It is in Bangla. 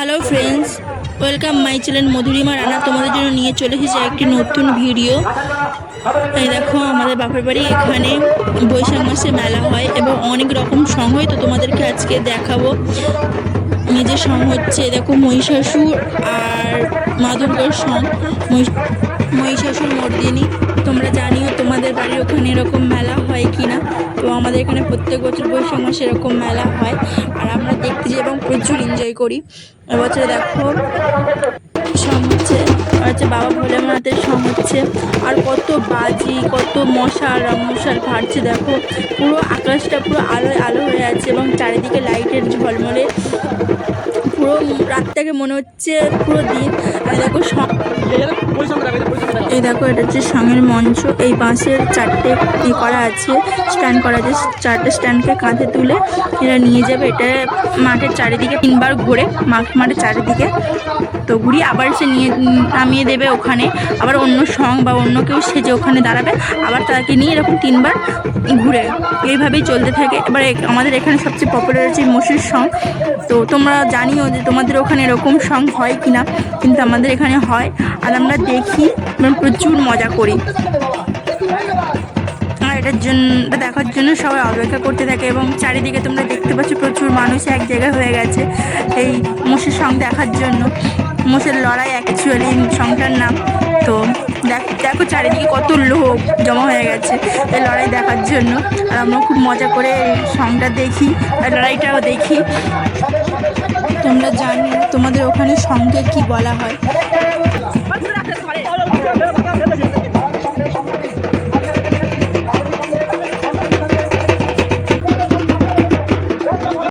Hello friends, welcome my channel Madhurima Rana. তোমাদের জন্য নিয়ে চলে এসেছে একটি নতুন ভিডিও। এই দেখো, আমাদের বাপের বাড়ি এখানে বৈশাখ মাসে মেলা হয় এবং অনেক রকম সং হয়। তো তোমাদেরকে আজকে দেখাবো নিজের সং হচ্ছে। দেখো, মহিষাসুর আর মা দুর্গার সং। মহিষাসুর মর্দিনী। তোমরা জানিও তোমাদের বাড়ির ওখানে এরকম মেলা হয় কি না। তো আমাদের এখানে প্রত্যেক বছর বৈশাখ মাসে এরকম মেলা হয় আর আমরা দেখতে যাই এবং প্রচুর এনজয় করি। এবছরে দেখো সং হচ্ছে বাবা ভোলেনাথের সং হচ্ছে। আর কত বাজি, কত মশাল ফাটছে। দেখো, পুরো আকাশটা পুরো আলোয় আলো হয়ে আছে এবং চারিদিকে লাইটের ঝলমলে। পুরো রাতটাকে মনে হচ্ছে পুরো দিন। আর দেখো, এই দেখো, এটা হচ্ছে সঙের মঞ্চ। এই বাঁশের চারটে করা আছে, স্ট্যান্ড করা আছে। চারটে স্ট্যান্ডকে কাঁধে তুলে এরা নিয়ে যাবে। এটা মাঠের চারিদিকে 3বার ঘুরে, মাঠের চারিদিকে তো ঘুরিয়ে আবার সে নামিয়ে দেবে ওখানে। আবার অন্য সং বা অন্য কেউ সেজে ওখানে দাঁড়াবে, আবার তাকে নিয়ে এরকম 3বার ঘুরে। এইভাবেই চলতে থাকে। এবার আমাদের এখানে সবচেয়ে পপুলার হচ্ছে মোষের সং। তো তোমরা জানিও যে তোমাদের ওখানে এরকম সং হয় কি না, কিন্তু আমাদের এখানে হয় আর আমরা দেখি, প্রচুর মজা করি। আর এটা দেখার জন্য সবাই অপেক্ষা করতে থাকে এবং চারিদিকে তোমরা দেখতে পাচ্ছ প্রচুর মানুষ এক জায়গায় হয়ে গেছে এই মোষের সং দেখার জন্য। মোষের লড়াই অ্যাকচুয়ালি সংটার নাম। তো দেখো চারিদিকে কত লোক জমা হয়ে গেছে এই লড়াই দেখার জন্য। আর আমরা খুব মজা করে এই সংটা দেখি আর লড়াইটাও দেখি। তোমরা জানো তোমাদের ওখানে সংকে কি বলা হয়।